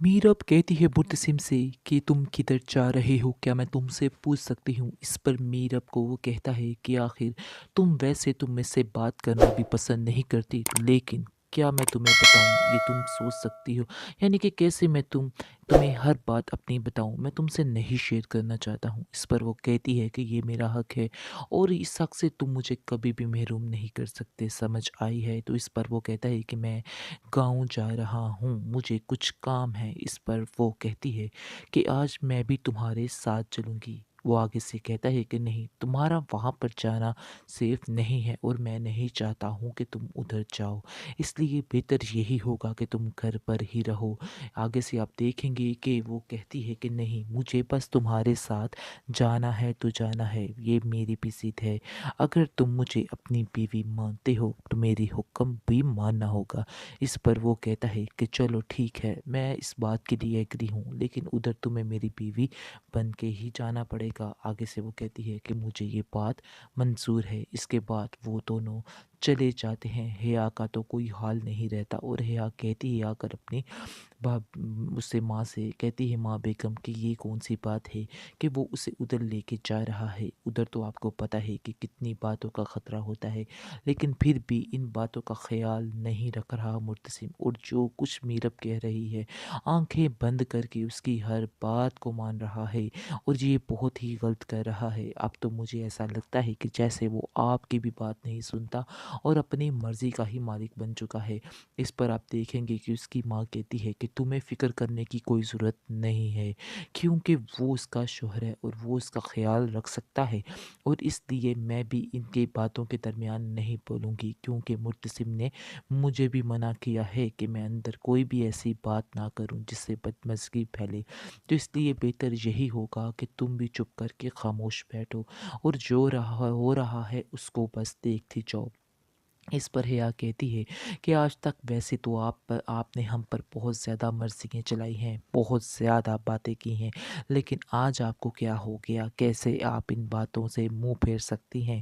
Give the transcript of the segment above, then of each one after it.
मीरब कहती है मुर्तसिम से कि तुम किधर जा रहे हो, क्या मैं तुमसे पूछ सकती हूँ? इस पर मीरब को वो कहता है कि आखिर तुम मुझसे बात करना भी पसंद नहीं करती, लेकिन क्या मैं तुम्हें बताऊँ ये तुम सोच सकती हो। यानी कि कैसे मैं तुम्हें हर बात अपनी बताऊँ, मैं तुमसे नहीं शेयर करना चाहता हूँ। इस पर वो कहती है कि ये मेरा हक है और इस हक से तुम मुझे कभी भी महरूम नहीं कर सकते, समझ आई है? तो इस पर वो कहता है कि मैं गाँव जा रहा हूँ, मुझे कुछ काम है। इस पर वो कहती है कि आज मैं भी तुम्हारे साथ चलूँगी। वो आगे से कहता है कि नहीं, तुम्हारा वहाँ पर जाना सेफ नहीं है और मैं नहीं चाहता हूँ कि तुम उधर जाओ। इसलिए बेहतर यही होगा कि तुम घर पर ही रहो। आगे से आप देखेंगे कि वो कहती है कि नहीं, मुझे बस तुम्हारे साथ जाना है तो जाना है, ये मेरी भी ज़िद है। अगर तुम मुझे अपनी बीवी मानते हो तो मेरी हुक्म भी मानना होगा। इस पर वो कहता है कि चलो ठीक है, मैं इस बात के लिए एग्री हूँ, लेकिन उधर तुम्हें मेरी बीवी बन के ही जाना पड़ेगा। आगे से वो कहती है कि मुझे ये बात मंजूर है। इसके बाद वो दोनों चले जाते हैं। हिया का तो कोई हाल नहीं रहता और हिया कहती है आकर अपनी उससे माँ से कहती है, माँ बेगम कि ये कौन सी बात है कि वो उसे उधर लेके जा रहा है। उधर तो आपको पता है कि कितनी बातों का ख़तरा होता है, लेकिन फिर भी इन बातों का ख्याल नहीं रख रहा मुर्तसिम, और जो कुछ मीरब कह रही है आंखें बंद करके उसकी हर बात को मान रहा है, और ये बहुत ही गलत कर रहा है। अब तो मुझे ऐसा लगता है कि जैसे वो आपकी भी बात नहीं सुनता और अपनी मर्ज़ी का ही मालिक बन चुका है। इस पर आप देखेंगे कि उसकी माँ कहती है कि तुम्हें फ़िक्र करने की कोई ज़रूरत नहीं है, क्योंकि वो उसका शौहर है और वो उसका ख़्याल रख सकता है, और इसलिए मैं भी इनकी बातों के दरमियान नहीं बोलूँगी, क्योंकि मुर्तसिम ने मुझे भी मना किया है कि मैं अंदर कोई भी ऐसी बात ना करूँ जिससे बदमज़गी फैले। तो इसलिए बेहतर यही होगा कि तुम भी चुप करके ख़ामोश बैठो और जो रहा हो रहा है उसको बस देखती जाओ। इस पर हिया कहती है कि आज तक वैसे तो आपने हम पर बहुत ज़्यादा मर्ज़ियाँ चलाई हैं, बहुत ज़्यादा बातें की हैं, लेकिन आज आपको क्या हो गया? कैसे आप इन बातों से मुँह फेर सकती हैं?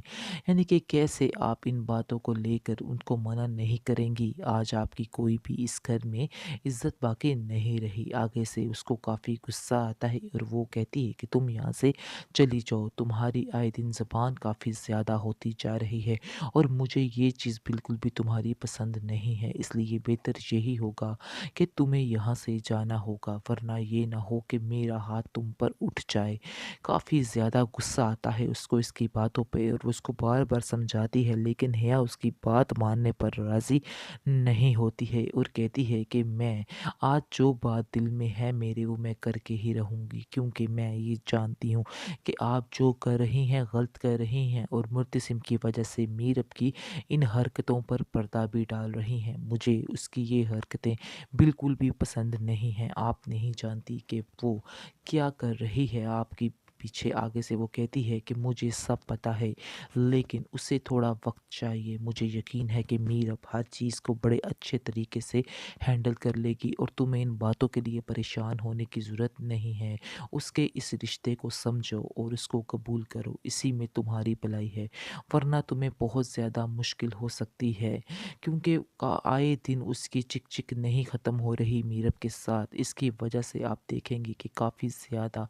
यानी कि कैसे आप इन बातों को लेकर उनको मना नहीं करेंगी? आज आपकी कोई भी इस घर में इज़्ज़त बाकी नहीं रही। आगे से उसको काफ़ी गुस्सा आता है और वो कहती है कि तुम यहाँ से चली जाओ, तुम्हारी आए दिन ज़ुबान काफ़ी ज़्यादा होती जा रही है और मुझे ये चीज़ बिल्कुल भी तुम्हारी पसंद नहीं है। इसलिए बेहतर यही होगा कि तुम्हें यहाँ से जाना होगा, वरना ये ना हो कि मेरा हाथ तुम पर उठ जाए। काफ़ी ज़्यादा गुस्सा आता है उसको इसकी बातों पे और वो उसको बार बार समझाती है, लेकिन हिया उसकी बात मानने पर राज़ी नहीं होती है और कहती है कि मैं आज जो बात दिल में है मेरे, वो मैं करके ही रहूँगी, क्योंकि मैं ये जानती हूँ कि आप जो कर रही हैं गलत कर रही हैं, और मुर्तसिम की वजह से मीरब की इन हरकतों पर पर्दा भी डाल रही हैं। मुझे उसकी ये हरकतें बिल्कुल भी पसंद नहीं हैं। आप नहीं जानती कि वो क्या कर रही है आपकी पीछे। आगे से वो कहती है कि मुझे सब पता है, लेकिन उसे थोड़ा वक्त चाहिए। मुझे यकीन है कि मीरब हर चीज़ को बड़े अच्छे तरीके से हैंडल कर लेगी और तुम्हें इन बातों के लिए परेशान होने की ज़रूरत नहीं है। उसके इस रिश्ते को समझो और उसको कबूल करो, इसी में तुम्हारी भलाई है, वरना तुम्हें बहुत ज़्यादा मुश्किल हो सकती है, क्योंकि आए दिन उसकी चिक चिक नहीं ख़त्म हो रही मीरब के साथ। इसकी वजह से आप देखेंगे कि काफ़ी ज़्यादा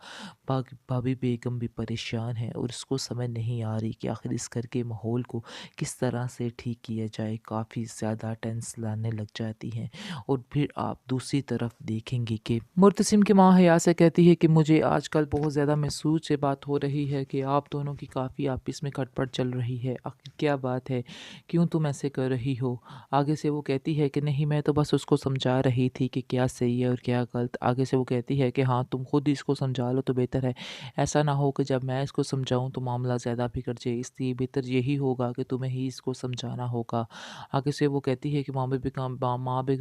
भाभी बेगम भी परेशान है और उसको समझ नहीं आ रही कि आखिर इस घर के माहौल को किस तरह से ठीक किया जाए। काफ़ी ज़्यादा टेंस लाने लग जाती हैं। और फिर आप दूसरी तरफ देखेंगे कि मुर्तसिम की माँ हया से कहती है कि मुझे आजकल बहुत ज़्यादा महसूस ये बात हो रही है कि आप दोनों की काफ़ी आपस में खटपट चल रही है। आखिर क्या बात है, क्यों तुम ऐसे कर रही हो? आगे से वो कहती है कि नहीं, मैं तो बस उसको समझा रही थी कि क्या सही है और क्या गलत। आगे से वो कहती है कि हाँ, तुम खुद इसको समझा लो तो बेहतर है। ऐसा ना हो कि जब मैं इसको समझाऊँ तो मामला ज़्यादा बिगड़ जाए, इसलिए बेहतर यही होगा कि तुम्हें ही इसको समझाना होगा। आगे से वो कहती है कि माँ बेगम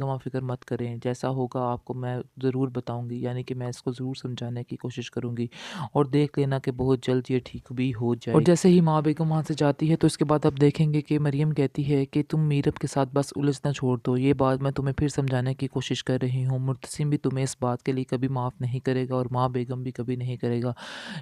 आप फ़िक्र मत करें, जैसा होगा आपको मैं ज़रूर बताऊँगी, यानी कि मैं इसको ज़रूर समझाने की कोशिश करूँगी और देख लेना कि बहुत जल्द ये ठीक भी हो जाए। और जैसे ही माँ बेगम वहाँ से जाती है तो इसके बाद आप देखेंगे कि मरियम कहती है कि तुम मीरब के साथ बस उलझना छोड़ दो, ये बात मैं तुम्हें फिर समझाने की कोशिश कर रही हूँ। मुर्तसिम भी तुम्हें इस बात के लिए कभी माफ़ नहीं करेगा और माँ बेगम भी कभी नहीं करेगा।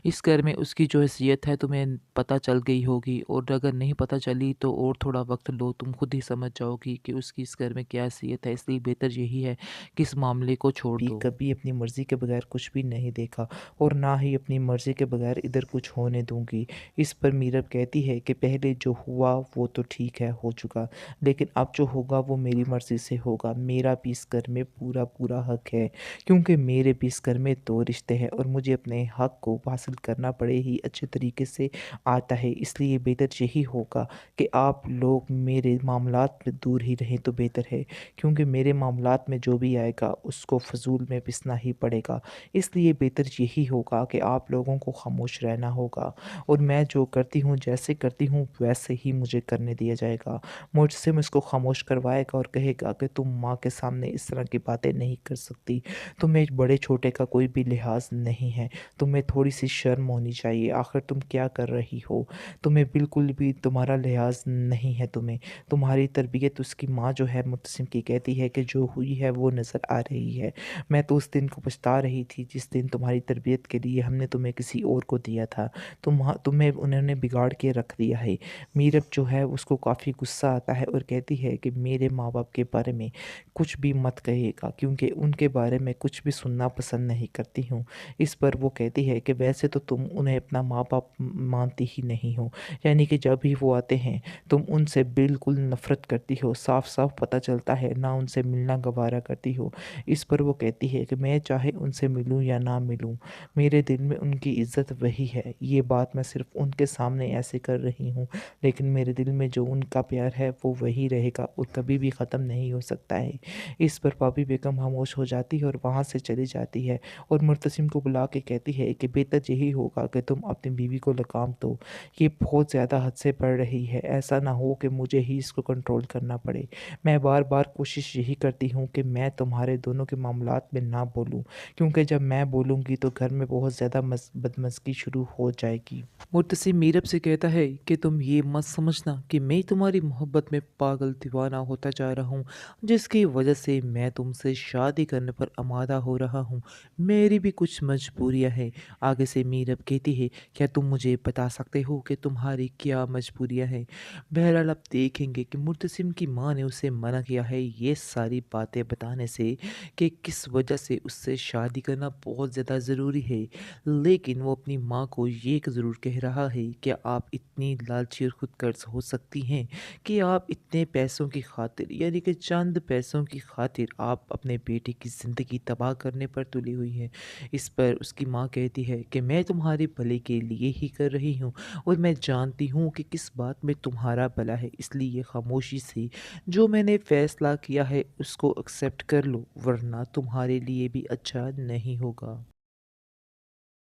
इस घर में उसकी जो हैसियत है तुम्हें पता चल गई होगी, और अगर नहीं पता चली तो और थोड़ा वक्त लो, तुम खुद ही समझ जाओगी कि उसकी इस घर में क्या हैसियत है। इसलिए बेहतर यही है कि इस मामले को छोड़ भी दो। कभी अपनी मर्ज़ी के बगैर कुछ भी नहीं देखा और ना ही अपनी मर्ज़ी के बगैर इधर कुछ होने दूँगी। इस पर मीरब कहती है कि पहले जो हुआ वो तो ठीक है, हो चुका, लेकिन अब जो होगा वो मेरी मर्ज़ी से होगा। मेरा भी इस घर में पूरा-पूरा हक है, क्योंकि मेरे भी इस घर में 2 रिश्ते हैं और मुझे अपने हक को हासिल करना बड़े ही अच्छे तरीके से आता है। इसलिए बेहतर यही होगा कि आप लोग मेरे मामलात में दूर ही रहें तो बेहतर है, क्योंकि मेरे मामलात में जो भी आएगा उसको फ़िज़ूल में पिसना ही पड़ेगा। इसलिए बेहतर यही होगा कि आप लोगों को ख़ामोश रहना होगा और मैं जो करती हूँ, जैसे करती हूँ वैसे ही मुझे करने दिया जाएगा। मुझसे इसको ख़ामोश करवाएगा और कहेगा कि तुम माँ के सामने इस तरह की बातें नहीं कर सकती। तुम्हें बड़े-छोटे का कोई भी लिहाज़ नहीं है। तुम्हें थोड़ी-सी शर्म होनी चाहिए। आखिर तुम क्या कर रही हो? तुम्हें बिल्कुल भी तुम्हारा लिहाज़ नहीं है तुम्हें। तुम्हारी तरबियत उसकी माँ जो है मुत्तसिम की कहती है कि जो हुई है वो नज़र आ रही है। मैं तो उस दिन को पछता रही थी जिस दिन तुम्हारी तरबियत के लिए हमने तुम्हें किसी और को दिया था। तुम्हें उन्होंने बिगाड़ के रख दिया है। मीरब जो है उसको काफ़ी गुस्सा आता है और कहती है कि मेरे माँ-बाप के बारे में कुछ भी मत कहिएगा, क्योंकि उनके बारे में कुछ भी सुनना पसंद नहीं करती हूँ। इस पर वो कहती है कि वैसे तो तुम उन्हें अपना माँ-बाप मानती ही नहीं हो। यानी कि जब भी वो आते हैं तुम उनसे बिल्कुल नफ़रत करती हो, साफ-साफ पता चलता है, ना उनसे मिलना गवारा करती हो। इस पर वो कहती है कि मैं चाहे उनसे मिलूँ या ना मिलूँ, मेरे दिल में उनकी इज़्ज़त वही है। ये बात मैं सिर्फ़ उनके सामने ऐसे कर रही हूँ, लेकिन मेरे दिल में जो उनका प्यार है वो वही रहेगा और कभी भी ख़त्म नहीं हो सकता है। इस पर पापी बेगम खामोश हो जाती है और वहाँ से चली जाती है और मुर्तसिम को बुला के कहती है कि बेहतर यही होगा कि तुम अपनी बीवी को लगाम दो। ये बहुत ज़्यादा हद से बढ़ रही है। ऐसा ना हो कि मुझे ही इसको कंट्रोल करना पड़े। मैं बार-बार कोशिश यही करती हूँ कि मैं तुम्हारे दोनों के मामलात में ना बोलूँ, क्योंकि जब मैं बोलूँगी तो घर में बहुत ज़्यादा बदमज़गी शुरू हो जाएगी। मुर्तसिम मीरब से कहता है कि तुम ये मत समझना कि मैं तुम्हारी मोहब्बत में पागल दीवाना होता जा रहा हूँ, जिसकी वजह से मैं तुमसे शादी करने पर आमादा हो रहा हूँ। मेरी भी कुछ मजबूरियाँ हैं। आगे से मीरब कहती है, क्या तुम मुझे बता सकते हो कि तुम्हारी क्या मजबूरियाँ हैं? बहरहाल आप देखेंगे कि मुर्तसिम की माँ ने उसे मना किया है ये सारी बातें बताने से कि किस वजह से उससे शादी करना बहुत ज़्यादा ज़रूरी है। लेकिन वो अपनी माँ को ये ज़रूर कह रहा है कि आप इतनी लालची और खुदगर्ज़ हो सकती हैं कि आप इतने पैसों की खातिर, यानी कि चंद पैसों की खातिर आप अपने बेटे की ज़िंदगी तबाह करने पर तुली हुई हैं। इस पर उसकी माँ कहती है कि मैं तुम्हारे भले के लिए ही कर रही हूँ और मैं जानती हूँ कि किस बात में तुम्हारा भला है, इसलिए खामोशी से जो मैंने फ़ैसला किया है उसको एक्सेप्ट कर लो, वरना तुम्हारे लिए भी अच्छा नहीं होगा।